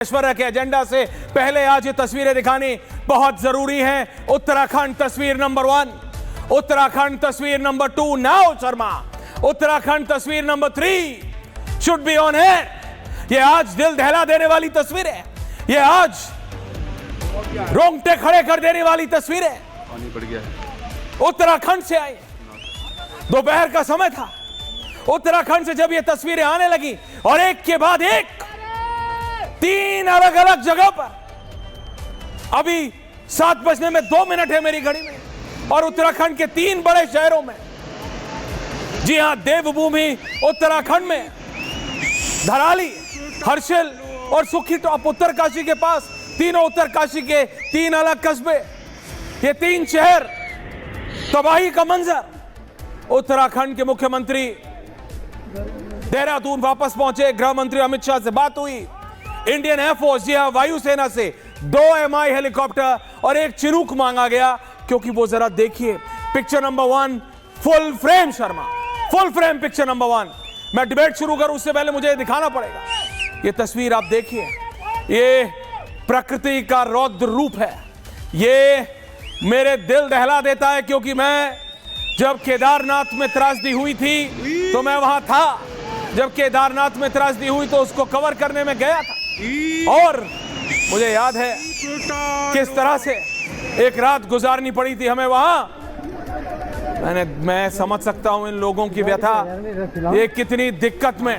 ऐश्वर्या के एजेंडा से पहले आज ये तस्वीरें दिखानी बहुत जरूरी हैं। उत्तराखंड तस्वीर नंबर 1, उत्तराखंड तस्वीर नंबर 2 नाउ शर्मा, उत्तराखंड तस्वीर number 3 should be on air. ये आज दिल दहला देने वाली तस्वीर है, ये आज रोंगटे खड़े कर देने वाली तस्वीर है। उत्तराखंड से आई, दोपहर का समय था, उत्तराखंड से जब ये तस्वीरें आने लगी और एक के बाद एक 3 अलग अलग जगह पर, अभी 7 बजने में 2 मिनट है मेरी घड़ी में, और उत्तराखंड के 3 बड़े शहरों में, जी हां देवभूमि उत्तराखंड में धराली, हर्षिल और सुखी टॉप उत्तरकाशी के पास, तीनों उत्तरकाशी के 3 अलग कस्बे, ये 3 शहर, तबाही का मंजर। उत्तराखंड के मुख्यमंत्री देहरादून वापस पहुंचे, गृह मंत्री अमित शाह से बात हुई, इंडियन एयरफोर्स जी हां वायुसेना से 2 MI हेलीकॉप्टर और एक चिनूक मांगा गया, क्योंकि वो जरा देखिए picture number 1 full frame Sharma, full frame picture number 1। मैं डिबेट शुरू करूं उससे पहले मुझे दिखाना पड़ेगा, ये तस्वीर आप देखिए, ये प्रकृति का रौद्र रूप है, ये मेरे दिल दहला देता है, क्योंकि मैं जब केदारनाथ में त्रासदी हुई थी तो मैं वहां था, जब केदारनाथ में त्रासदी हुई तो उसको कवर करने में गया था, और मुझे याद है किस तरह से एक रात गुजारनी पड़ी थी हमें वहां। मैं समझ सकता हूं इन लोगों की व्यथा, ये कितनी दिक्कत में,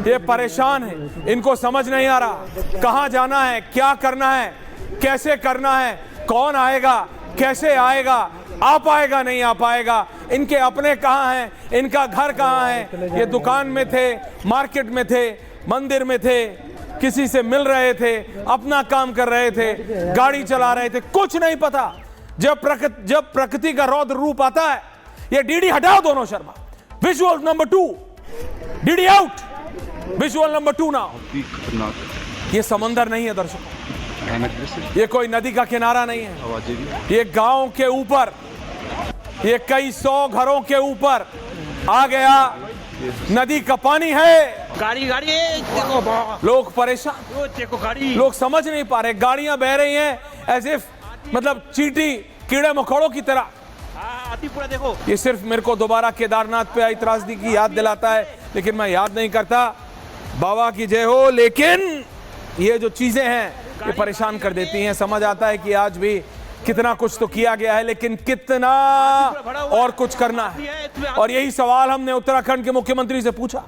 ये परेशान है, इनको समझ नहीं आ रहा कहां जाना है, क्या करना है, कैसे करना है, कौन आएगा, कैसे आएगा, आ पाएगा नहीं आ पाएगा, इनके अपने कहां हैं, इनका घर कहां है। ये दुकान में थे, मार्केट में थे, मंदिर में थे, किसी से मिल रहे थे, अपना काम कर रहे थे, गाड़ी चला रहे थे, कुछ नहीं पता। जब प्रकृति का रौद्र रूप आता है, ये डीडी हटाओ दोनों Sharma, visual number 2 DD out, visual number 2 now. ये समंदर नहीं है दर्शकों, ये कोई नदी का किनारा नहीं है, ये गांव के ऊपर, ये कई 100 घरों के ऊपर आ गया, नदी का पानी है, गाड़ी देखो, लोग परेशान, देखो गाड़ी, लोग समझ नहीं पा रहे, गाड़ियां बह रही हैं एज इफ मतलब चींटी कीड़े मकोड़ों की तरह। आती पूरा देखो। ये सिर्फ मेरे को दोबारा केदारनाथ पे आई त्रासदी की याद दिलाता है, लेकिन मैं याद नहीं करता, बाबा की जय हो। लेकिन ये जो चीजें हैं ये परेशान कर देती हैं। समझ आता है कि आज भी कितना कुछ तो किया गया है, लेकिन कितना और कुछ करना है। और यही सवाल हमने उत्तराखंड के मुख्यमंत्री से पूछा,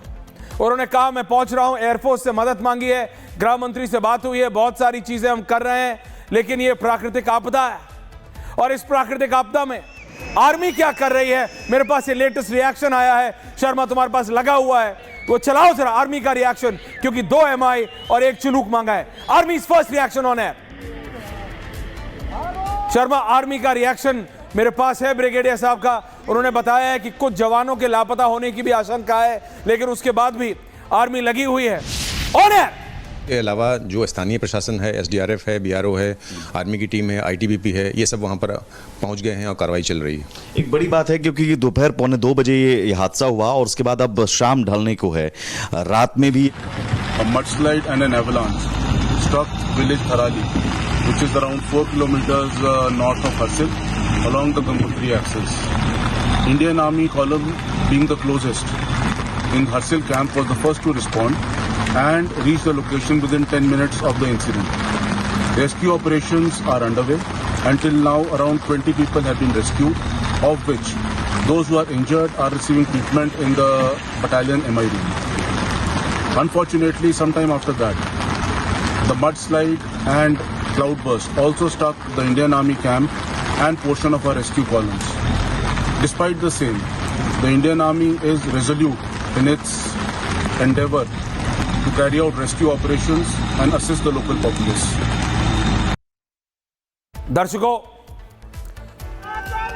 उन्होंने कहा मैं पहुंच रहा हूं, एयरफोर्स से मदद मांगी है, गृह मंत्री से बात हुई है, बहुत सारी चीजें हम कर रहे हैं, लेकिन ये प्राकृतिक आपदा है, और इस प्राकृतिक आपदा में आर्मी क्या कर रही है। मेरे पास ये लेटेस्ट रिएक्शन आया है, शर्मा तुम्हारे पास लगा हुआ है, वो चलाओ जरा आर्मी का रिएक्शन, क्योंकि 2 MI और एक चिनूक मांगा है। Army first reaction on air. Sharma army का रिएक्शन मेरे पास है, ब्रिगेडियर साहब का, उन्होंने बताया है कि कुछ जवानों के लापता होने की भी आशंका है, लेकिन उसके बाद भी आर्मी लगी हुई है ऑन एयर। के अलावा जो स्थानीय प्रशासन है, SDRF है, BRO है, आर्मी की टीम है, ITBP है, ये सब वहाँ पर पहुँच गए हैं और कार्रवाई चल रही है। एक बड़ी बात है क्योंकि दोपहर 2:45 बजे ये हादसा हुआ और उसके बाद अब शाम ढलने को है, रात में भी mudslide and an avalanche struck village Tharali which is around 4 kilometers north of Harsil along the Gangotri axis. Indian Army column being the closest in Harsil camp was the first to respond and reach the location within 10 minutes of the incident. Rescue operations are underway. Until now, around 20 people have been rescued, of which those who are injured are receiving treatment in the battalion MI room. Unfortunately, sometime after that, the mudslide and cloudburst also struck the Indian Army camp and portion of our rescue columns. Despite the same, the Indian Army is resolute in its endeavor to carry out rescue operations and assist the local populace. दर्शकों,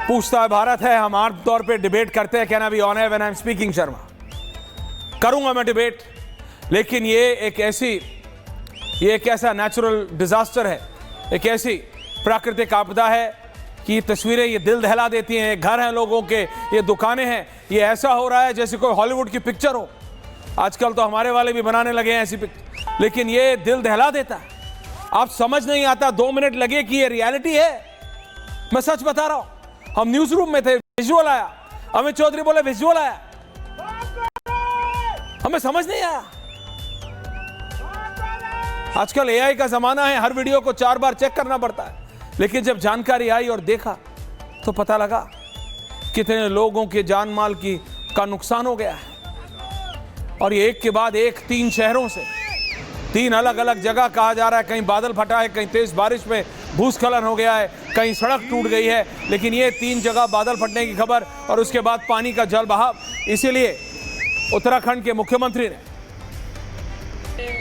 पूछता है भारत है, हम आम तौर पे debate करते हैं, कहना भी ऑन है when I am speaking Sharma, करूंगा मैं डिबेट, लेकिन ये एक ऐसा नेचुरल डिजास्टर है, एक ऐसी प्राकृतिक आपदा है कि ये तस्वीरें ये दिल दहला देती हैं। घर हैं लोगों के, ये दुकानें हैं, ये ऐसा हो रहा है जैसे कोई हॉलीवुड की पिक्चर हो। आजकल तो हमारे वाले भी बनाने लगे हैं ऐसी पिक्चर। लेकिन ये दिल दहला देता है। आप समझ नहीं आता 2 मिनट लगे कि ये रियलिटी है। मैं सच बता रहा हूं, हम न्यूज रूम में थे, विजुअल आया, अमित चौधरी बोले विजुअल आया, हमें समझ नहीं आया। आजकल एआई का जमाना है, हर वीडियो को 4 बार चेक करना पड़ता है, लेकिन जब जानकारी आई और देखा तो पता लगा कितने लोगों के जान माल का नुकसान हो गया है। और ये एक के बाद एक 3 शहरों से 3 अलग अलग जगह कहा जा रहा है, कहीं बादल फटा है, कहीं तेज बारिश में भूस्खलन हो गया है, कहीं सड़क टूट गई है, लेकिन ये 3 जगह बादल फटने की खबर और उसके बाद पानी का जल बहाव। इसीलिए उत्तराखंड के मुख्यमंत्री ने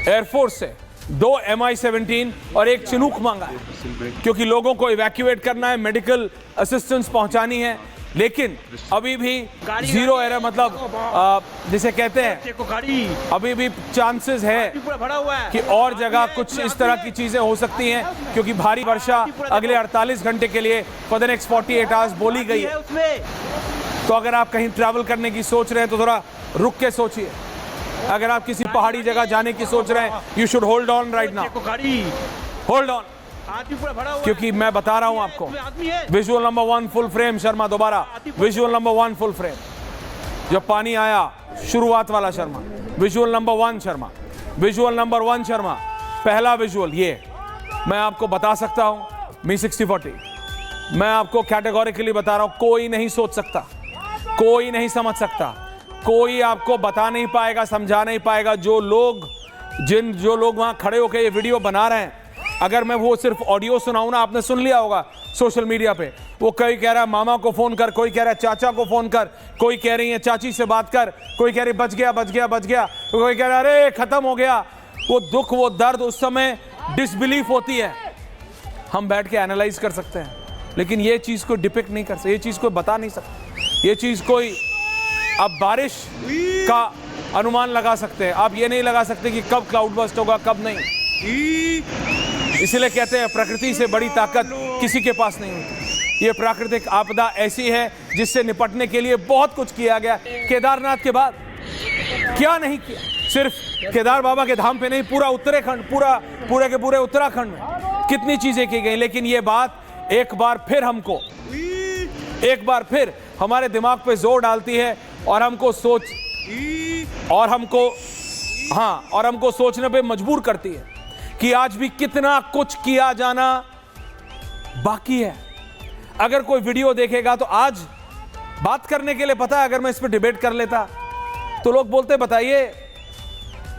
एयरफोर्स से 2 MI-17 और 1 चिनूक मांगा है, क्योंकि लोगों को इवैक्यूएट करना है, मेडिकल असिस्टेंस पहुंचानी है। लेकिन अभी भी जीरो एरर, मतलब जिसे कहते हैं, अभी भी चांसेस है कि और जगह कुछ इस तरह की चीजें हो सकती हैं, क्योंकि भारी वर्षा अगले 48 घंटे के लिए फॉर द नेक्स्ट 48 आवर्स बोली गई है। तो अगर आप कहीं ट्रैवल करने की सोच रहे हैं तो थोड़ा रुक के सोचिए। अगर आप किसी पहाड़ी जगह जाने की सोच रहे हैं, you should hold on right now, hold on, क्योंकि मैं बता रहा हूं आपको। Visual number 1 full frame Sharma, दोबारा विजुअल नंबर 1 फुल फ्रेम। जब पानी आया, शुरुआत वाला Sharma, visual number 1 Sharma, visual number 1 Sharma, पहला विजुअल ये मैं आपको बता सकता हूं। मी 6040 मैं आपको कैटेगोरिकली बता रहा हूं, कोई नहीं सोच सकता, कोई नहीं समझ सकता, कोई आपको बता नहीं पाएगा, समझा नहीं पाएगा। जो लोग वहां खड़े होकर ये वीडियो बना रहे हैं, अगर मैं वो सिर्फ ऑडियो सुनाऊं ना, आपने सुन लिया होगा सोशल मीडिया पे, वो कोई कह रहा है मामा को फोन कर, कोई कह रहा है चाचा को फोन कर, कोई कह रही है चाची से बात कर, कोई कह रही बच गया बच गया बच गया, कोई कह रहा है अरे खत्म हो गया। वो दुख, वो दर्द उस समय डिसबिलीफ होती है। हम बैठ के एनालाइज कर सकते हैं, लेकिन ये चीज को डिपिक्ट नहीं कर सकते, ये चीज को बता नहीं सकते। ये चीज कोई, अब बारिश का अनुमान लगा सकते हैं, आप ये नहीं लगा सकते कि कब क्लाउड बर्स्ट होगा, कब नहीं। इसलिए कहते हैं प्रकृति से बड़ी ताकत किसी के पास नहीं होती। ये प्राकृतिक आपदा ऐसी है जिससे निपटने के लिए बहुत कुछ किया गया। केदारनाथ के बाद क्या नहीं किया, सिर्फ केदार बाबा के धाम पे नहीं, पूरा उत्तराखंड, पूरे के पूरे उत्तराखंड में कितनी चीजें की गई। लेकिन ये बात एक बार फिर हमारे दिमाग पे जोर डालती है और हमको सोचने पे मजबूर करती है कि आज भी कितना कुछ किया जाना बाकी है। अगर कोई वीडियो देखेगा तो आज बात करने के लिए, पता है, अगर मैं इस पर डिबेट कर लेता तो लोग बोलते बताइए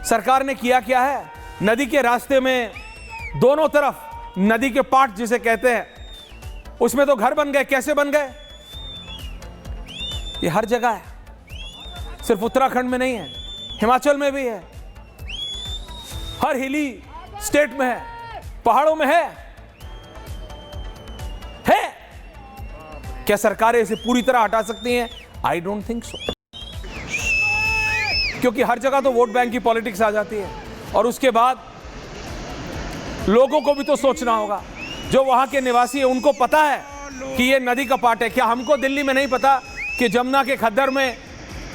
सरकार ने किया क्या है। नदी के रास्ते में दोनों तरफ नदी के पाट जिसे कहते हैं, उसमें तो घर बन गए। कैसे बन गए? ये हर जगह है, सिर्फ उत्तराखंड में नहीं है, हिमाचल में भी है, हर हिली स्टेट में है, पहाड़ों में है। क्या सरकारें इसे पूरी तरह हटा सकती हैं? आई डोंट थिंक सो, क्योंकि हर जगह तो वोट बैंक की पॉलिटिक्स आ जाती है। और उसके बाद लोगों को भी तो सोचना होगा, जो वहां के निवासी है उनको पता है कि ये नदी का पार्ट है। क्या हमको दिल्ली में नहीं पता कि जमुना के खद्दर में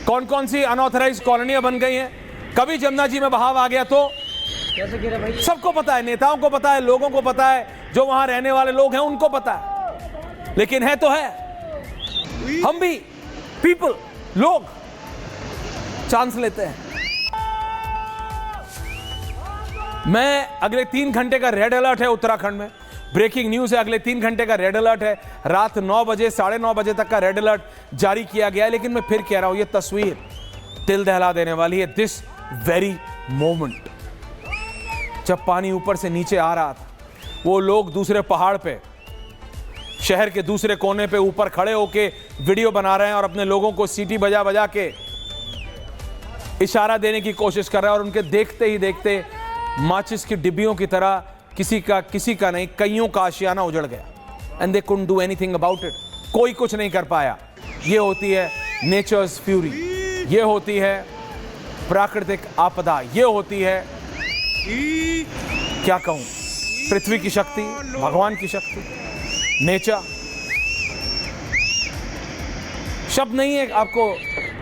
कौन कौन सी अनऑथराइज कॉलोनियां बन गई हैं? कभी जमुना जी में बहाव आ गया तो सबको पता है, नेताओं को पता है, लोगों को पता है, जो वहां रहने वाले लोग हैं उनको पता है। लेकिन है तो है, हम भी पीपल, लोग चांस लेते हैं। मैं अगले 3 घंटे का रेड अलर्ट है उत्तराखंड में, ब्रेकिंग न्यूज है, अगले 3 घंटे का रेड अलर्ट है। रात 9 बजे, 9:30 बजे तक का रेड अलर्ट जारी किया गया है। लेकिन मैं फिर कह रहा हूं, यह तस्वीर दिल दहला देने वाली है। दिस वेरी मोमेंट, जब पानी ऊपर से नीचे आ रहा था, वो लोग दूसरे पहाड़ पे, शहर के दूसरे कोने पे ऊपर खड़े होके वीडियो बना रहे हैं और अपने लोगों को सीटी बजा बजा के इशारा देने की कोशिश कर रहे हैं। और उनके देखते ही देखते माचिस की डिब्बियों की तरह किसी का नहीं, कईयों का आशियाना उजड़ गया। And they couldn't do anything about it, कोई कुछ नहीं कर पाया। ये होती है नेचर्स फ्यूरी, ये होती है प्राकृतिक आपदा, ये होती है, क्या कहूं, पृथ्वी की शक्ति, भगवान की शक्ति, नेचर। शब्द नहीं है आपको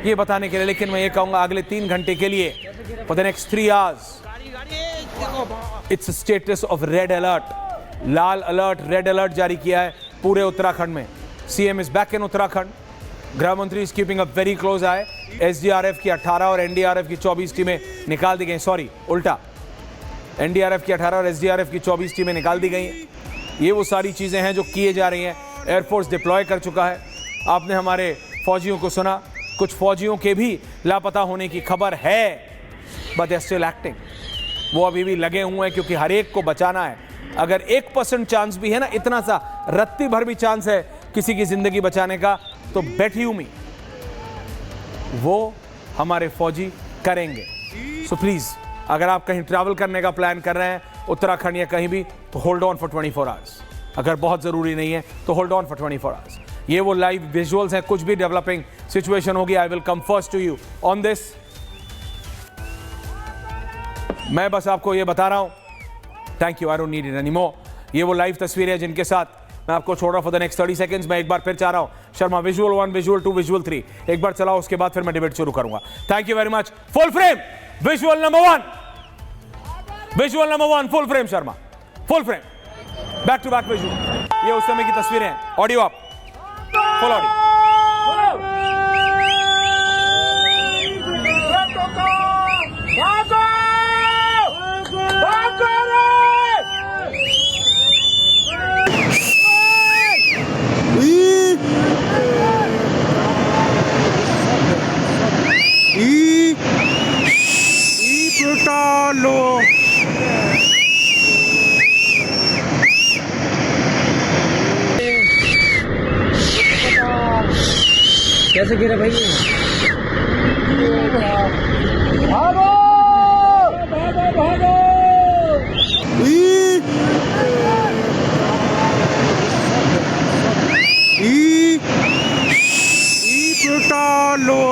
ये बताने के लिए, लेकिन मैं ये कहूंगा अगले 3 घंटे के लिए, for the next 3 hours, it's status of red alert, Lal alert, red alert जारी किया है पूरे उत्तराखंड में। CM is back in Uttarakhand, गृह मंत्री is keeping a very close I. SDRF की 18 और एनडीआरएफ की 24 टीमें निकाल दी गई, सॉरी उल्टा, एनडीआरएफ की 18 और एसडीआरएफ की 24 टीमें निकाल दी गई हैं। ये वो सारी चीजें हैं जो किए जा रही हैं। एयरफोर्स डिप्लॉय कर चुका है। आपने हमारे फौजियों को सुना, कुछ फौजियों के भी लापता होने की खबर है, but they are still acting. वो अभी भी लगे हुए हैं क्योंकि हर एक को बचाना है। अगर 1% चांस भी है ना, इतना सा रत्ती भर भी चांस है किसी की जिंदगी बचाने का, तो बेट यू मी वो हमारे फौजी करेंगे। सो प्लीज, अगर आप कहीं ट्रैवल करने का प्लान कर रहे हैं उत्तराखंड या कहीं भी, तो होल्ड ऑन फॉर 24 आवर्स। अगर बहुत जरूरी नहीं है तो होल्ड ऑन फॉर 24 आवर्स। ये वो लाइव विजुअल्स हैं, कुछ भी डेवलपिंग सिचुएशन होगी, I will come first to you on this. मैं बस आपको ये बता रहा हूं, thank you, I don't need it any more. ये वो लाइव तस्वीरें हैं जिनके साथ मैं आपको छोड़ रहा हूं फॉर द नेक्स्ट 30 सेकंड्स। मैं एक बार फिर चाह रहा हूं, शर्मा विजुअल 1, विजुअल 2, विजुअल 3 एक बार चलाओ, उसके बाद फिर मैं डिबेट शुरू करूंगा। Thank you very much. Full frame visual number 1, visual number 1 full frame Sharma, full frame, back to back visual. ये उस समय की तस्वीरें हैं। ऑडियो आप, फुल ऑडियो। कैसे गिरे भाई? भागो भागो भागो ई ई लो